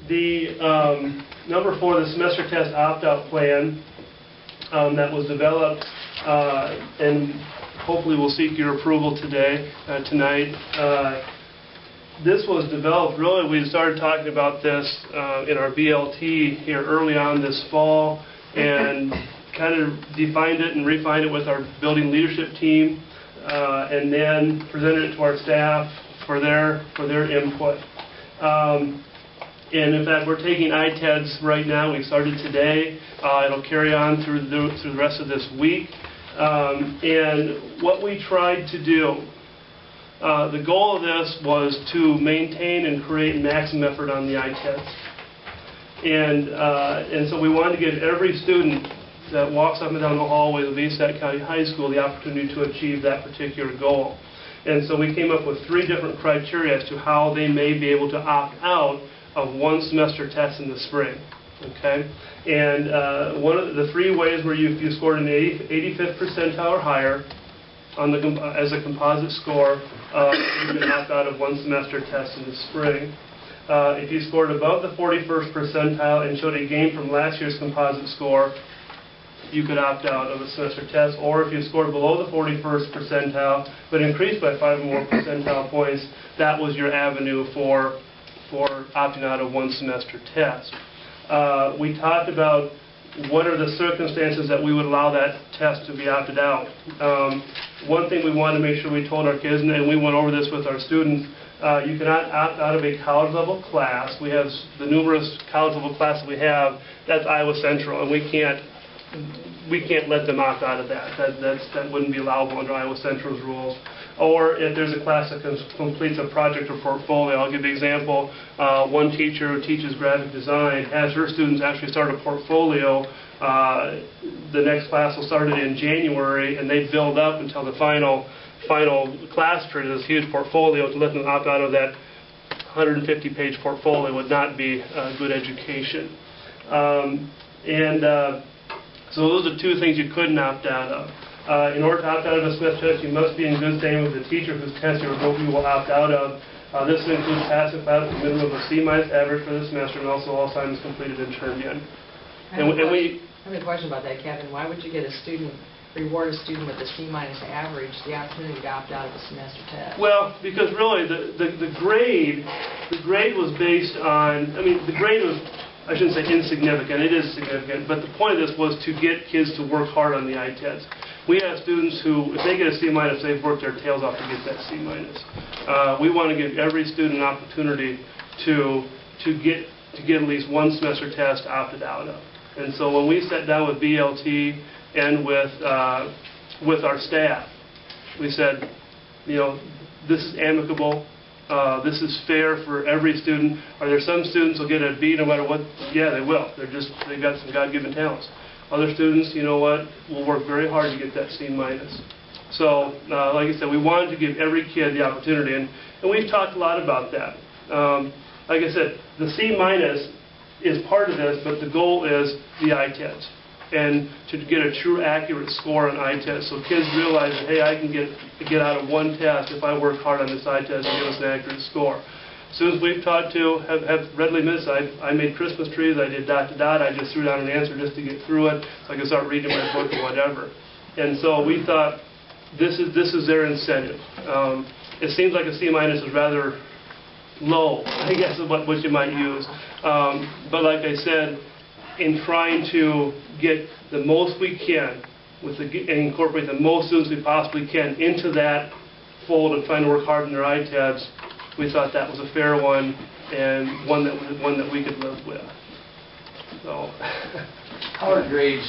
The number 4, the semester test opt-out plan that was developed, and hopefully we'll seek your approval tonight. This was developed, really, we started talking about this in our BLT here early on this fall, and kind of defined it and refined it with our building leadership team, and then presented it to our staff for their input. And in fact, we're taking ITEDs right now. We started today. It'll carry on through the rest of this week. And what we tried to do, the goal of this was to maintain and create maximum effort on the ITEDs. And so we wanted to give every student that walks up and down the hallway of VSAT County High School the opportunity to achieve that particular goal. And so we came up with 3 different criteria as to how they may be able to opt out of one semester test in the spring. Okay? And one of the 3 ways where if you scored an 85th percentile or higher on as a composite score, you can opt out of one semester test in the spring. If you scored above the 41st percentile and showed a gain from last year's composite score, you could opt out of a semester test. Or if you scored below the 41st percentile but increased by 5 or more percentile points, that was your avenue for opting out of one semester test. We talked about what are the circumstances that we would allow that test to be opted out. One thing we wanted to make sure we told our kids, and we went over this with our students, you cannot opt out of a college level class. We have the numerous college level classes we have. That's Iowa Central, and we can't let them opt out of that. That wouldn't be allowable under Iowa Central's rules. Or if there's a class that completes a project or portfolio. I'll give you an example. One teacher who teaches graphic design has her students actually start a portfolio. The next class will start it in January, and they build up until the final class period, this huge portfolio. To let them opt out of that 150-page portfolio would not be good education. So those are 2 things you couldn't opt out of. In order to opt out of a semester test, you must be in good standing with the teacher whose test you will opt out of. This includes passing class with a minimum of a C- average for the semester, and also all assignments completed in term yen. I have a question about that, Kevin. Why would you reward a student with a C- average the opportunity to opt out of a semester test? Well, because really the grade was based on, the grade was, I shouldn't say insignificant, it is significant, but the point of this was to get kids to work hard on the ITEDs. We have students who, if they get a C-, they've worked their tails off to get that C-. We want to give every student an opportunity to get at least one semester test opted out of. And so when we sat down with BLT and with our staff, we said, this is amicable. This is fair for every student. Are there some students who will get a B no matter what? Yeah, they will. They've got some God-given talents. Other students, you know what, will work very hard to get that C-. So, like I said, we wanted to give every kid the opportunity, and we've talked a lot about that. Like I said, the C- is part of this, but the goal is the ITEDs, and to get a true accurate score on ITEDs, so kids realize that, hey, I can get out of one test if I work hard on this ITED and give us an accurate score. Students we've talked to have readily admitted, I made Christmas trees, I did ... I just threw down an answer just to get through it, so I could start reading my book or whatever. And so we thought, this is their incentive. It seems like a C- is rather low, I guess is what you might use. But like I said, in trying to get the most we can, and incorporate the most students we possibly can into that fold and trying to work hard on their ITEDs, we thought that was a fair one, and one that we could live with. So, how are grades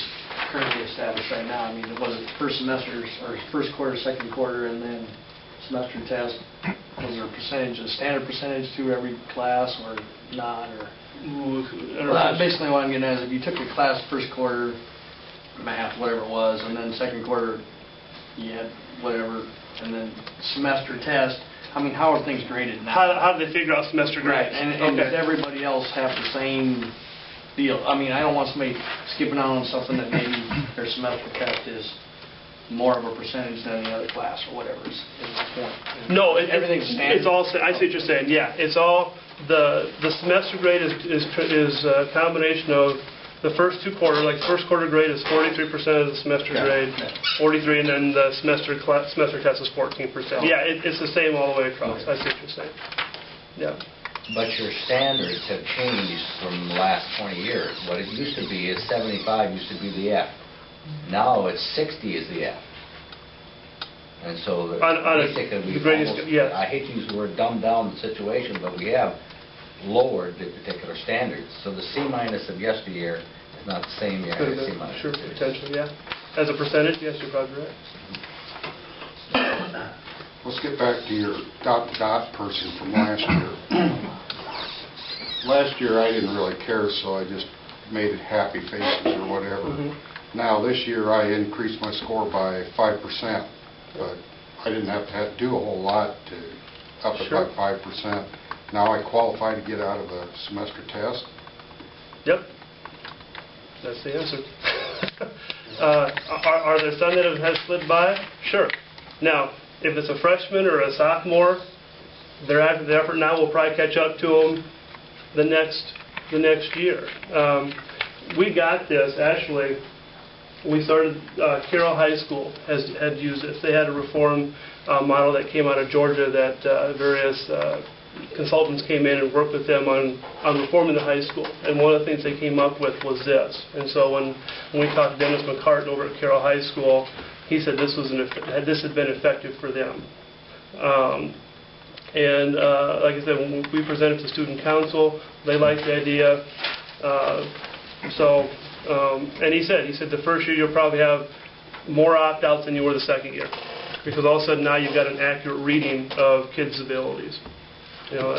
currently established right now? Was it first semesters, or first quarter, second quarter, and then semester test? Was there a standard percentage to every class, or not? Well, basically what I'm getting at is if you took a class first quarter, math, whatever it was, and then second quarter you had whatever, and then semester test, how are things graded now? How do they figure out semester grades? Right, and does everybody else have the same deal? I don't want somebody skipping out on something that maybe their semester test is more of a percentage than the other class or whatever is the point. No, everything's standard. It's all. I see what you're saying. Yeah, it's all The semester grade is a combination of the first two quarters, like the first quarter grade is 43% of the semester grade, 43, and then the semester test is 14%. Yeah, it's the same all the way across. I see what you're saying. Yeah. But your standards have changed from the last 20 years. What it used to be is 75 used to be the F. Now it's 60 is the F. And so basically we've almost, yes. I hate to use the word dumb down the situation, but we have lowered the particular standards. So the C- of yesteryear is not the same year as C-. Sure, potentially, yeah. As a percentage, yes, you're probably right. Let's get back to your dot-to-dot person from last year. Last year I didn't really care, so I just made it happy faces or whatever. Now this year I increased my score by 5%, but I didn't have to do a whole lot to up it by 5%. Now I qualify to get out of the semester test. Yep. That's the answer. Are there some that have slid by? Sure. Now, if it's a freshman or a sophomore, they're after the effort now, we'll probably catch up to them the next year. We got this, actually, we started, Carroll High School had used this. They had a reform model that came out of Georgia that various consultants came in and worked with them on reforming the high school. And one of the things they came up with was this. And so when we talked to Dennis McCartan over at Carroll High School, he said this had been effective for them. And like I said, when we presented to student council, they liked the idea. And he said the first year you'll probably have more opt-outs than you were the second year, because all of a sudden now you've got an accurate reading of kids' abilities. You know,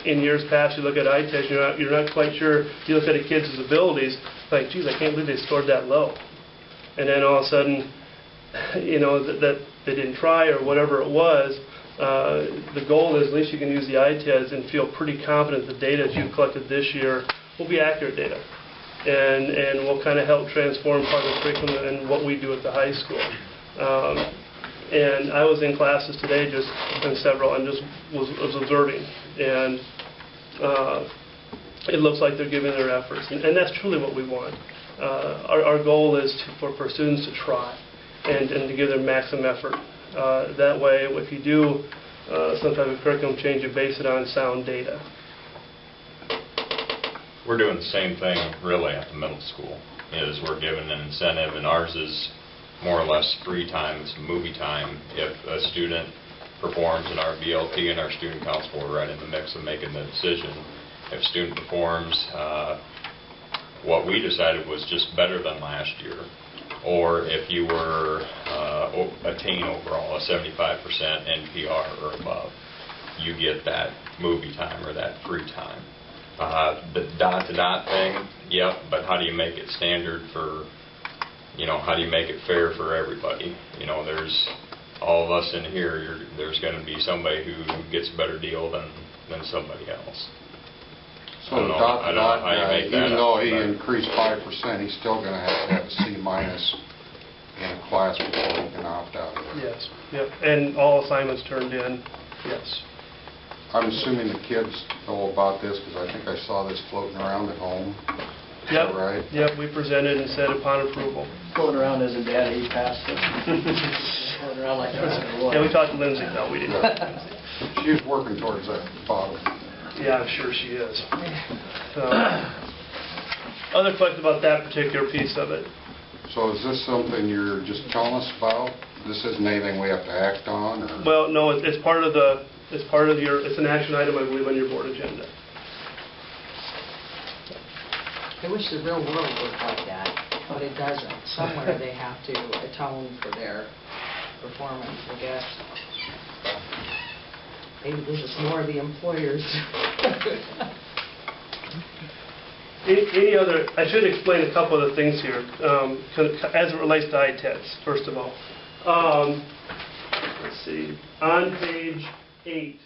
in years past, you look at eye tests, you're not quite sure. You look at a kid's abilities, like, geez, I can't believe they scored that low. And then all of a sudden, you know, that they didn't try or whatever it was. The goal is at least you can use the eye test and feel pretty confident the data that you've collected this year will be accurate data, and will kind of help transform part of the curriculum and what we do at the high school. And I was in classes today, just in several, and just was observing, and it looks like they're giving their efforts, and that's truly what we want. Our goal is for students to try and to give their maximum effort. That way, if you do some type of curriculum change, you base it on sound data. We're doing the same thing really at the middle school. Is we're giving an incentive, and ours is more or less free time. It's movie time. If a student performs in our VLT and our student council, we're right in the mix of making the decision. If a student performs, what we decided was just better than last year, or if you were attain overall a 75% NPR or above, you get that movie time or that free time. The dot-to-dot thing, yep, but how do you make it standard for, you know, how do you make it fair for everybody? You know, there's all of us in here, there's going to be somebody who gets a better deal than somebody else. So the dot-to-dot guy, even though he increased 5%, he's still going to have a C- in a class before he can opt out of it. Yes, yep, and all assignments turned in, yes. I'm assuming the kids know about this because I think I saw this floating around at home. Is that right? Yep, we presented and said upon approval. Floating around as a dad, he passed it. Floating around like that. Yeah, we talked to Lindsay. No, we didn't. She was working towards that bottom. Yeah, I'm sure she is. Other questions about that particular piece of it? So is this something you're just telling us about? This isn't anything we have to act on? Or? Well, no, it's part of it's an action item, I believe, on your board agenda. I wish the real world worked like that, but it doesn't. Somewhere they have to atone for their performance, I guess. Maybe this is more the employers. Any other, I should explain a couple of the things here, as it relates to ITEDs, first of all. Let's see, on page 8.